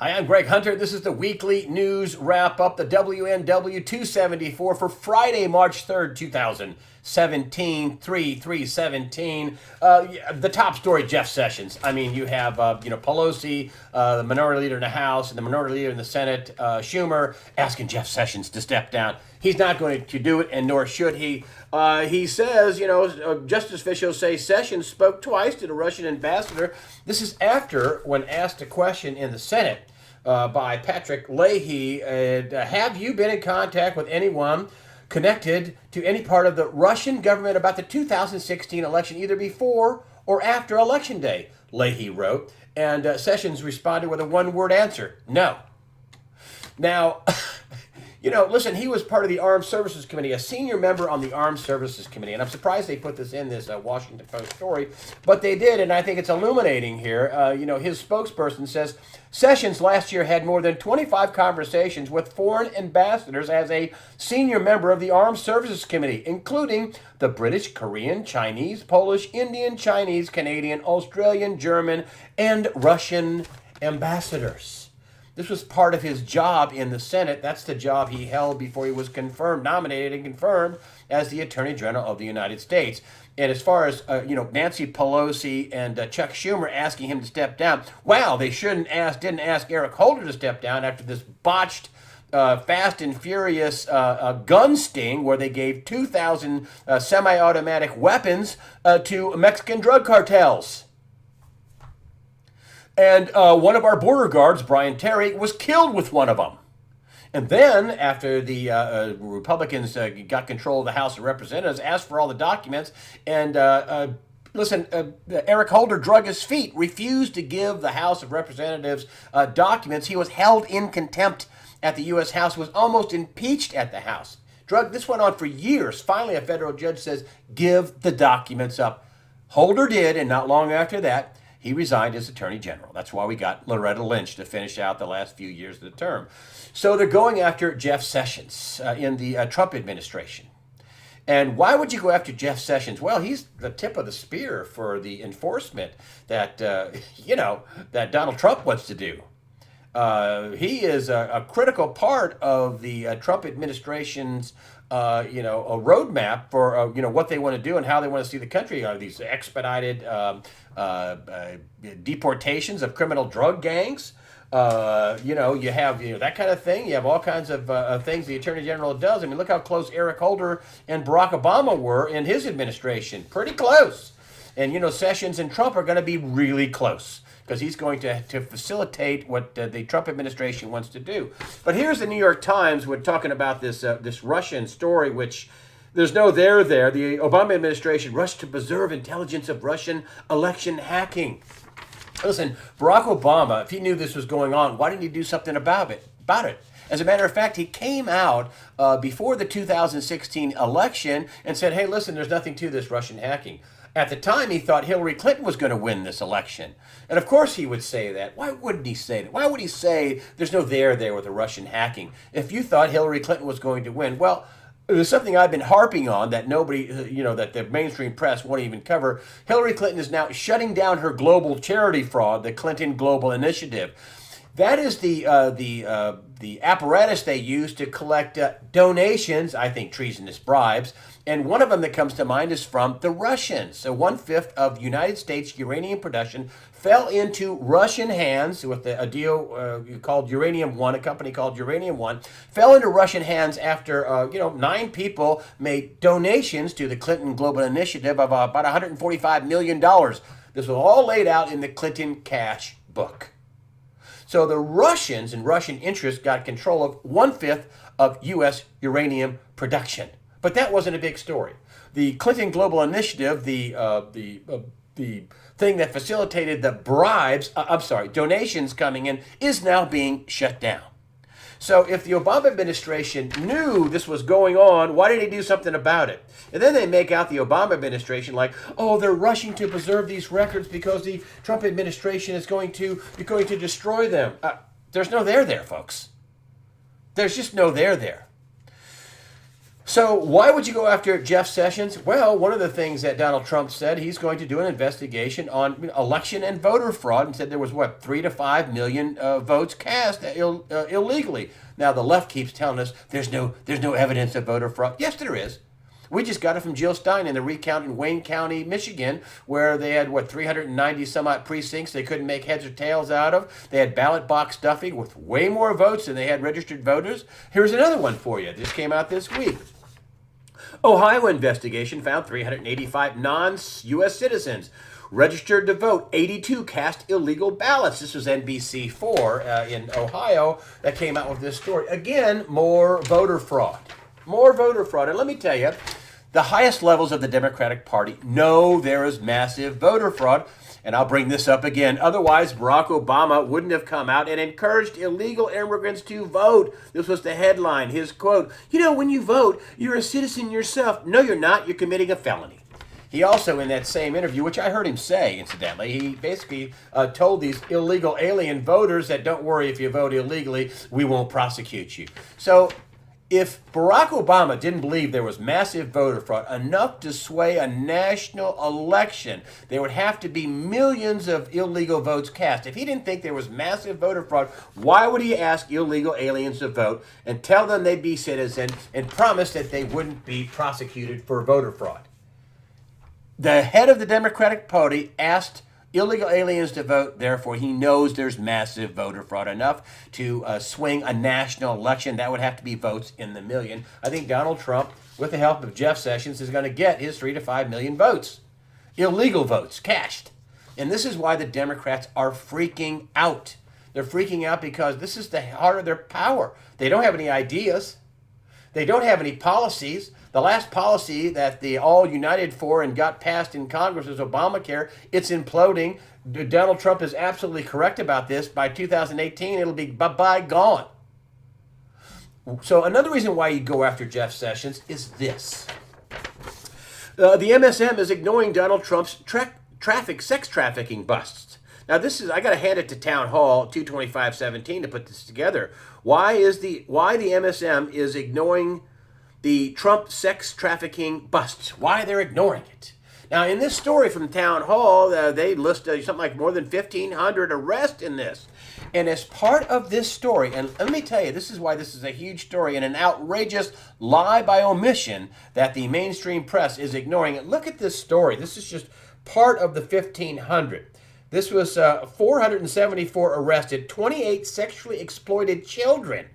Hi, I'm Greg Hunter. This is the weekly news wrap up, the WNW 274 for Friday, March 3rd, 2017, 3/3/17. The top story, Jeff Sessions. I mean, you have, Pelosi, the minority leader in the House, and the minority leader in the Senate, Schumer, asking Jeff Sessions to step down. He's not going to do it, and nor should he. He says, justice officials say Sessions spoke twice to the Russian ambassador. This is after, when asked a question in the Senate by Patrick Leahy, have you been in contact with anyone connected to any part of the Russian government about the 2016 election, either before or after Election Day? Leahy wrote, and Sessions responded with a one-word answer: no. Now, listen, he was part of the Armed Services Committee, a senior member on the Armed Services Committee, and I'm surprised they put this in this Washington Post story, but they did, and I think it's illuminating here. His spokesperson says Sessions last year had more than 25 conversations with foreign ambassadors as a senior member of the Armed Services Committee, including the British, Korean, Chinese, Polish, Indian, Chinese, Canadian, Australian, German, and Russian ambassadors. This was part of his job in the Senate. That's the job he held before he was nominated and confirmed as the Attorney General of the United States. And as far as, Nancy Pelosi and Chuck Schumer asking him to step down, wow, they didn't ask Eric Holder to step down after this botched Fast and Furious gun sting where they gave 2,000 semi-automatic weapons to Mexican drug cartels. And one of our border guards, Brian Terry, was killed with one of them. And then, after the Republicans got control of the House of Representatives, asked for all the documents, and Eric Holder drug his feet, refused to give the House of Representatives documents. He was held in contempt at the U.S. House, was almost impeached at the House. This went on for years. Finally, a federal judge says, give the documents up. Holder did, and not long after that, he resigned as Attorney General. That's why we got Loretta Lynch to finish out the last few years of the term. So they're going after Jeff Sessions in the Trump administration. And why would you go after Jeff Sessions? Well, he's the tip of the spear for the enforcement that, that Donald Trump wants to do. He is a critical part of the Trump administration's a roadmap for what they want to do and how they want to see the country. These expedited deportations of criminal drug gangs. You have that kind of thing. You have all kinds of things the Attorney General does. I mean, look how close Eric Holder and Barack Obama were in his administration. Pretty close. And Sessions and Trump are going to be really close, because he's going to facilitate what the Trump administration wants to do. But here's the New York Times. We're talking about this Russian story, which there's no there. The Obama administration rushed to preserve intelligence of Russian election hacking. Listen, Barack Obama, if he knew this was going on, why didn't he do something about it? As a matter of fact, he came out before the 2016 election and said, hey, listen, there's nothing to this Russian hacking. At the time, he thought Hillary Clinton was going to win this election. And of course he would say that. Why wouldn't he say that? Why would he say there's no there with the Russian hacking if you thought Hillary Clinton was going to win? Well, there's something I've been harping on that nobody, that the mainstream press won't even cover. Hillary Clinton is now shutting down her global charity fraud, the Clinton Global Initiative. That is the apparatus they use to collect donations, I think treasonous bribes, and one of them that comes to mind is from the Russians. So 1/5 of United States uranium production fell into Russian hands with a deal called Uranium One, a company called Uranium One, fell into Russian hands after 9 people made donations to the Clinton Global Initiative of about $145 million. This was all laid out in the Clinton Cash book. So the Russians and Russian interests got control of 1/5 of U.S. uranium production. But that wasn't a big story. The Clinton Global Initiative, the thing that facilitated the donations coming in, is now being shut down. So if the Obama administration knew this was going on, why didn't he do something about it? And then they make out the Obama administration like, oh, they're rushing to preserve these records because the Trump administration is going to destroy them. There's no there, folks. There's just no there. So why would you go after Jeff Sessions? Well, one of the things that Donald Trump said, he's going to do an investigation on election and voter fraud, and said there was, what, 3 to 5 million votes cast illegally. Now, the left keeps telling us there's no evidence of voter fraud. Yes, there is. We just got it from Jill Stein in the recount in Wayne County, Michigan, where they had, 390 some odd precincts they couldn't make heads or tails out of. They had ballot box stuffing with way more votes than they had registered voters. Here's another one for you. This came out this week. Ohio investigation found 385 non-U.S. citizens registered to vote. 82 cast illegal ballots. This was NBC4 in Ohio that came out with this story. Again, more voter fraud. More voter fraud. And let me tell you, the highest levels of the Democratic Party know there is massive voter fraud. And I'll bring this up again. Otherwise, Barack Obama wouldn't have come out and encouraged illegal immigrants to vote. This was the headline. His quote, when you vote, you're a citizen yourself. No, you're not. You're committing a felony. He also, in that same interview, which I heard him say, incidentally, he basically told these illegal alien voters that don't worry if you vote illegally, we won't prosecute you. So if Barack Obama didn't believe there was massive voter fraud, enough to sway a national election, there would have to be millions of illegal votes cast. If he didn't think there was massive voter fraud, why would he ask illegal aliens to vote and tell them they'd be citizens and promise that they wouldn't be prosecuted for voter fraud? The head of the Democratic Party asked illegal aliens to vote, therefore he knows there's massive voter fraud, enough to swing a national election. That would have to be votes in the million. I think Donald Trump, with the help of Jeff Sessions, is going to get his 3 to 5 million votes. Illegal votes, cashed. And this is why the Democrats are freaking out. They're freaking out because this is the heart of their power. They don't have any ideas. They don't have any policies. The last policy that they all united for and got passed in Congress was Obamacare. It's imploding. Donald Trump is absolutely correct about this. By 2018, it'll be bye-bye, gone. So another reason why you go after Jeff Sessions is this. The MSM is ignoring Donald Trump's sex trafficking busts. Now this is, I got to hand it to Town Hall 22517 to put this together. Why the MSM is ignoring the Trump sex trafficking busts? Why they're ignoring it? Now, in this story from Town Hall, they list something like more than 1,500 arrests in this. And as part of this story, and let me tell you, this is why this is a huge story and an outrageous lie by omission that the mainstream press is ignoring it. Look at this story. This is just part of the 1,500. This was 474 arrested, 28 sexually exploited children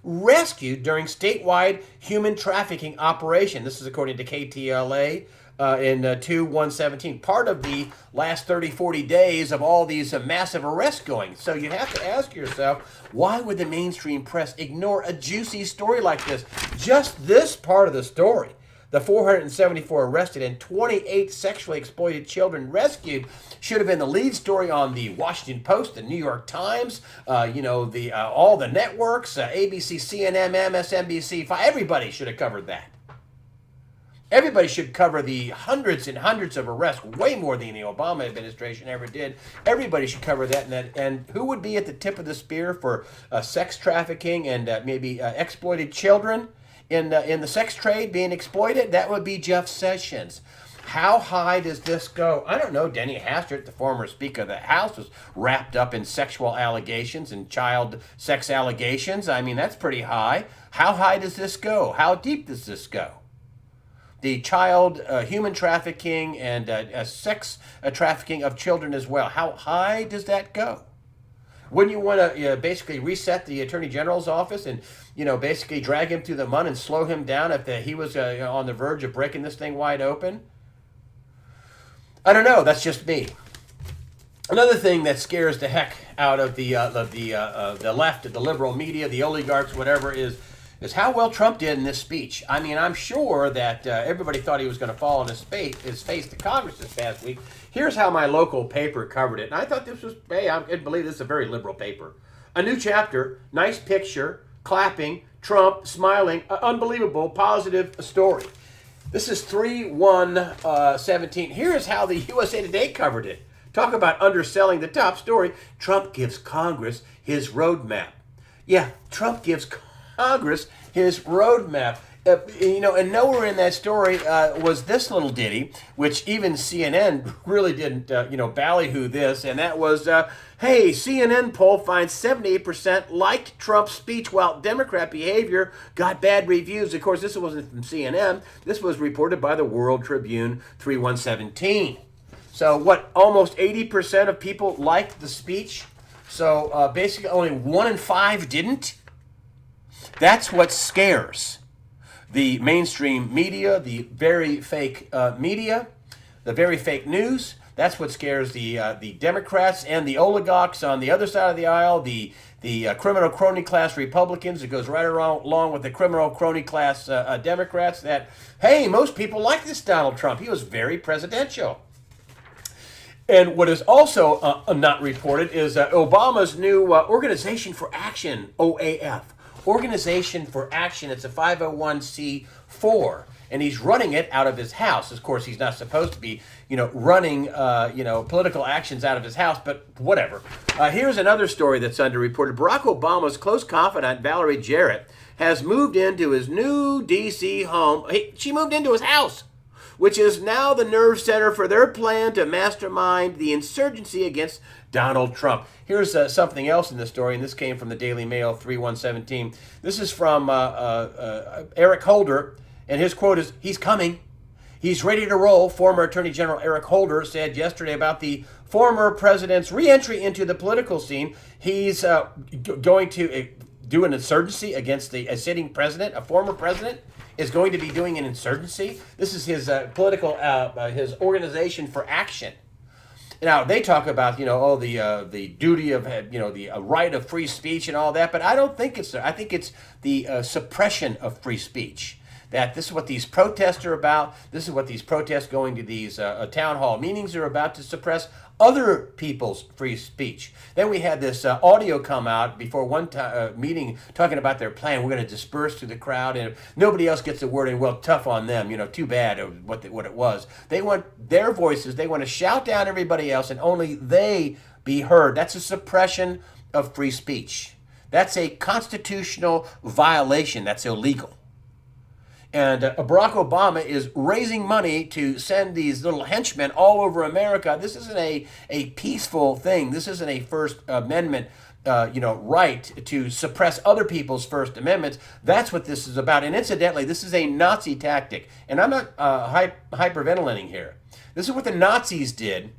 rescued during statewide human trafficking operation. This is according to KTLA in 2/117. Part of the last 30, 40 days of all these massive arrests going. So you have to ask yourself, why would the mainstream press ignore a juicy story like this? Just this part of the story. The 474 arrested and 28 sexually exploited children rescued should have been the lead story on the Washington Post, the New York Times, all the networks, ABC, CNN, MSNBC. Everybody should have covered that. Everybody should cover the hundreds and hundreds of arrests, way more than the Obama administration ever did. Everybody should cover that. And who would be at the tip of the spear for sex trafficking and maybe exploited children? In the sex trade being exploited, that would be Jeff Sessions. How high does this go? I don't know. Denny Hastert, the former Speaker of the House, was wrapped up in sexual allegations and child sex allegations. I mean, that's pretty high. How high does this go? How deep does this go? The child human trafficking and sex trafficking of children as well. How high does that go? Wouldn't you want to basically reset the Attorney General's office and, basically drag him through the mud and slow him down if he was on the verge of breaking this thing wide open? I don't know. That's just me. Another thing that scares the heck out of the left, the liberal media, the oligarchs, whatever, is how well Trump did in this speech. I mean, I'm sure that everybody thought he was going to fall on his face to Congress this past week. Here's how my local paper covered it. And I thought this was, I can believe this is a very liberal paper. A new chapter, nice picture, clapping, Trump smiling, unbelievable, positive story. This is 3/1/17. Here's how the USA Today covered it. Talk about underselling the top story. Trump gives Congress his roadmap. Yeah, Trump gives Congress his roadmap. and nowhere in that story was this little ditty, which even CNN really didn't, ballyhoo this, and that was, hey, CNN poll finds 78% liked Trump's speech while Democrat behavior got bad reviews. Of course, this wasn't from CNN. This was reported by the World Tribune 3117. So what, almost 80% of people liked the speech? So basically only 1 in 5 didn't? That's what scares the mainstream media, the very fake media, the very fake news. That's what scares the Democrats and the oligarchs on the other side of the aisle, the criminal crony class Republicans. It goes right along with the criminal crony class Democrats that, hey, most people like this Donald Trump. He was very presidential. And what is also not reported is Obama's new Organization for Action, OAF. Organization for Action. It's a 501c4, and he's running it out of his house. Of course, he's not supposed to be, running, political actions out of his house, but whatever. Here's another story that's underreported. Barack Obama's close confidant, Valerie Jarrett, has moved into his new D.C. home. She moved into his house, which is now the nerve center for their plan to mastermind the insurgency against Donald Trump. Here's something else in the story, and this came from the Daily Mail 3117. This is from Eric Holder, and his quote is, "He's coming. He's ready to roll." Former Attorney General Eric Holder said yesterday about the former president's re-entry into the political scene. He's going to do an insurgency against a sitting president, a former president is going to be doing an insurgency. This is his his Organization for Action. Now they talk about the duty of the right of free speech and all that, but I don't think it's. I think it's the suppression of free speech. That this is what these protests are about. This is what these protests going to these town hall meetings are about, to suppress other people's free speech. Then we had this audio come out before one meeting talking about their plan. We're going to disperse through the crowd, and if nobody else gets a word in, well, tough on them. Too bad what it was. They want their voices. They want to shout down everybody else, and only they be heard. That's a suppression of free speech. That's a constitutional violation. That's illegal. And Barack Obama is raising money to send these little henchmen all over America. This isn't a peaceful thing. This isn't a First Amendment right to suppress other people's First Amendments. That's what this is about. And incidentally, this is a Nazi tactic. And I'm not hyperventilating here. This is what the Nazis did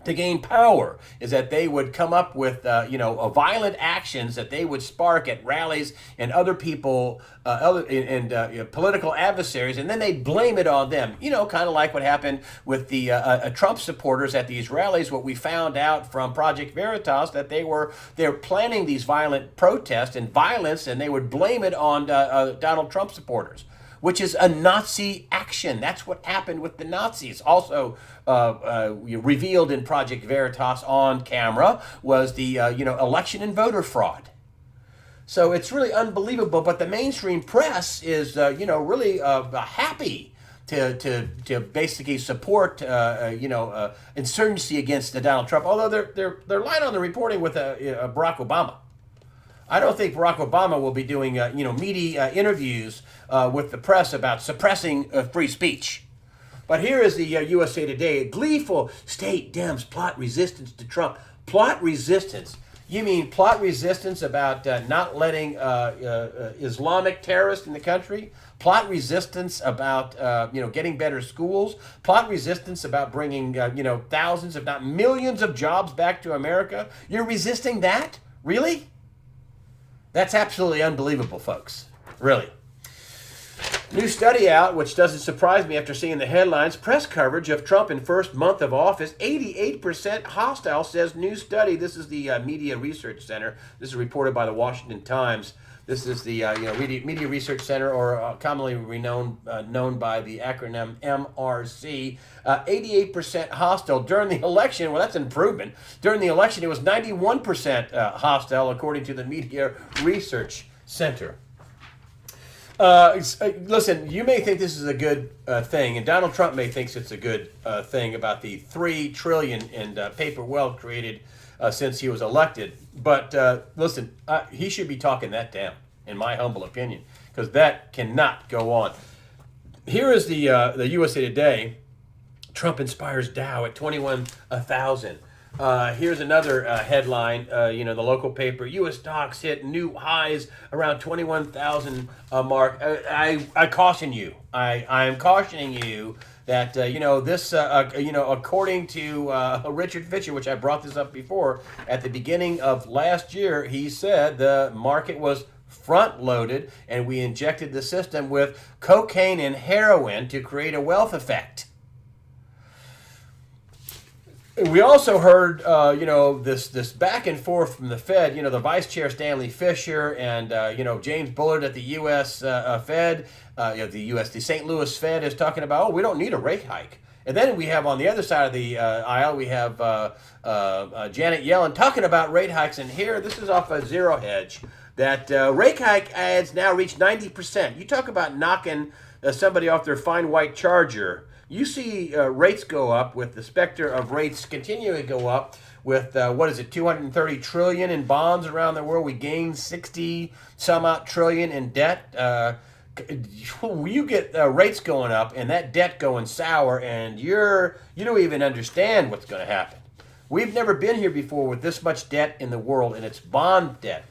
to gain power, is that they would come up with, violent actions that they would spark at rallies and other people, political adversaries, and then they'd blame it on them. Kind of like what happened with the Trump supporters at these rallies. What we found out from Project Veritas, that they're planning these violent protests and violence, and they would blame it on Donald Trump supporters, which is a Nazi action. That's what happened with the Nazis. Also revealed in Project Veritas on camera was the election and voter fraud. So it's really unbelievable. But the mainstream press is really happy to basically support insurgency against Donald Trump. Although they're light on the reporting with Barack Obama. I don't think Barack Obama will be doing media interviews with the press about suppressing free speech. But here is the USA Today. Gleeful state Dems plot resistance to Trump. Plot resistance. You mean plot resistance about not letting Islamic terrorists in the country? Plot resistance about getting better schools? Plot resistance about bringing thousands, if not millions, of jobs back to America? You're resisting that? Really? That's absolutely unbelievable, folks. Really. New study out, which doesn't surprise me after seeing the headlines. Press coverage of Trump in first month of office, 88% hostile, says new study. This is the Media Research Center. This is reported by the Washington Times. This is the Media Research Center, or commonly known by the acronym MRC. 88% hostile during the election. Well, that's an improvement. During the election, it was 91% hostile, according to the Media Research Center. Listen, you may think this is a good thing, and Donald Trump may think it's a good thing about the $3 trillion in paper wealth created since he was elected. But listen, he should be talking that down. in my humble opinion, because that cannot go on. Here is the USA Today. Trump inspires Dow at 21,000. Here's another headline. The local paper: U.S. stocks hit new highs around 21,000 mark. I caution you. I am cautioning you that this. According to Richard Fisher, which I brought this up before at the beginning of last year, he said the market was front loaded and we injected the system with cocaine and heroin to create a wealth effect. We also heard, this back and forth from the Fed. The Vice Chair Stanley Fischer and James Bullard at the U.S. Fed, the St. Louis Fed is talking about, we don't need a rate hike. And then we have on the other side of the aisle, we have Janet Yellen talking about rate hikes. And here, this is off a Zero Hedge, that rate hike ads now reach 90%. You talk about knocking somebody off their fine white Charger. You see rates go up with the specter of rates continuing to go up with, 230 trillion in bonds around the world. We gained 60 some odd trillion in debt. You get rates going up and that debt going sour, and you don't even understand what's going to happen. We've never been here before with this much debt in the world, and it's bond debt.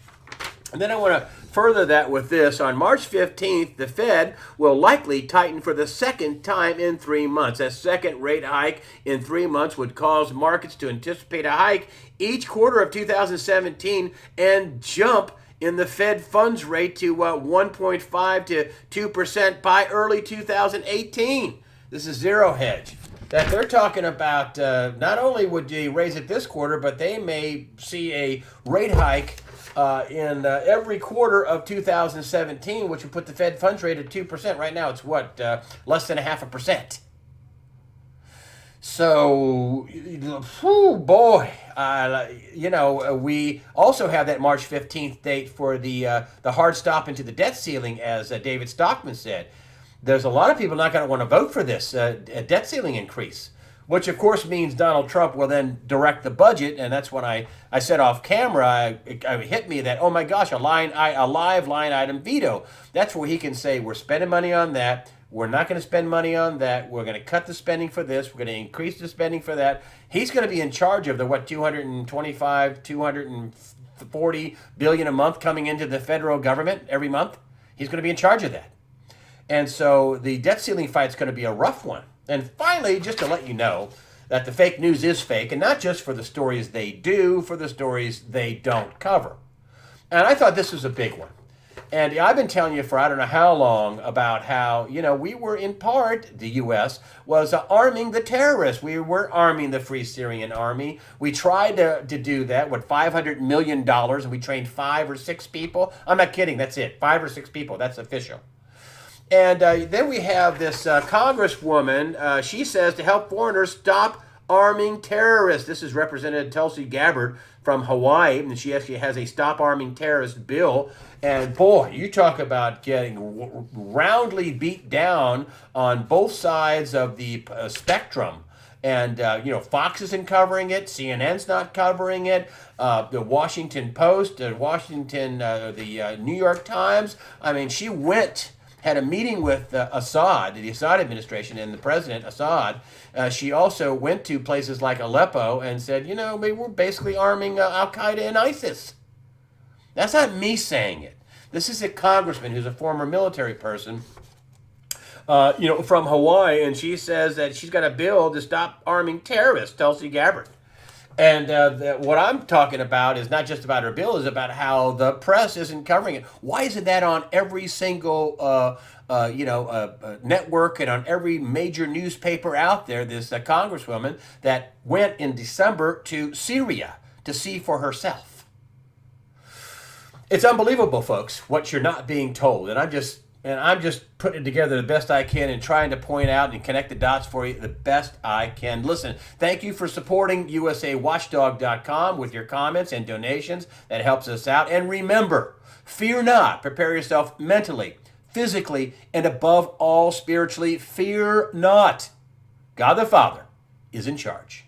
And then I want to further that with this. On March 15th, the Fed will likely tighten for the second time in 3 months. A second rate hike in 3 months would cause markets to anticipate a hike each quarter of 2017 and jump in the Fed funds rate to 1.5 to 2% by early 2018. This is Zero Hedge. That they're talking about not only would they raise it this quarter, but they may see a rate hike in every quarter of 2017, which would put the Fed funds rate at 2%. Right now, it's less than 0.5%. So, boy, we also have that March 15th date for the hard stop into the debt ceiling, as David Stockman said. There's a lot of people not going to want to vote for this debt ceiling increase, which of course means Donald Trump will then direct the budget. And that's when I said off camera, it hit me that, oh my gosh, a live line item veto. That's where he can say, we're spending money on that. We're not going to spend money on that. We're going to cut the spending for this. We're going to increase the spending for that. He's going to be in charge of the 240 billion a month coming into the federal government every month. He's going to be in charge of that. And so the debt ceiling fight's going to be a rough one. And finally, just to let you know that the fake news is fake, and not just for the stories they do, for the stories they don't cover. And I thought this was a big one. And I've been telling you for I don't know how long about how, we were in part, the U.S. was arming the terrorists. We were arming the Free Syrian Army. We tried to do that with $500 million, and we trained 5 or 6 people. I'm not kidding, that's it, 5 or 6 people, that's official. And then we have this congresswoman. She says to help foreigners stop arming terrorists. This is Representative Tulsi Gabbard from Hawaii, and she actually has a Stop Arming Terrorists bill. And boy, you talk about getting roundly beat down on both sides of the spectrum. And, Fox isn't covering it. CNN's not covering it. The Washington Post, the New York Times. I mean, she had a meeting with Assad, the Assad administration, and the president, Assad. She also went to places like Aleppo and said, we're basically arming Al-Qaeda and ISIS. That's not me saying it. This is a congressman who's a former military person, from Hawaii, and she says that she's got a bill to stop arming terrorists, Tulsi Gabbard. And what I'm talking about is not just about her bill, is about how the press isn't covering it. Why isn't that on every single network and on every major newspaper out there? This congresswoman that went in December to Syria to see for herself. It's unbelievable, folks, what you're not being told. And I'm just putting it together the best I can and trying to point out and connect the dots for you the best I can. Listen, thank you for supporting USAWatchdog.com with your comments and donations. That helps us out. And remember, fear not. Prepare yourself mentally, physically, and above all spiritually. Fear not. God the Father is in charge.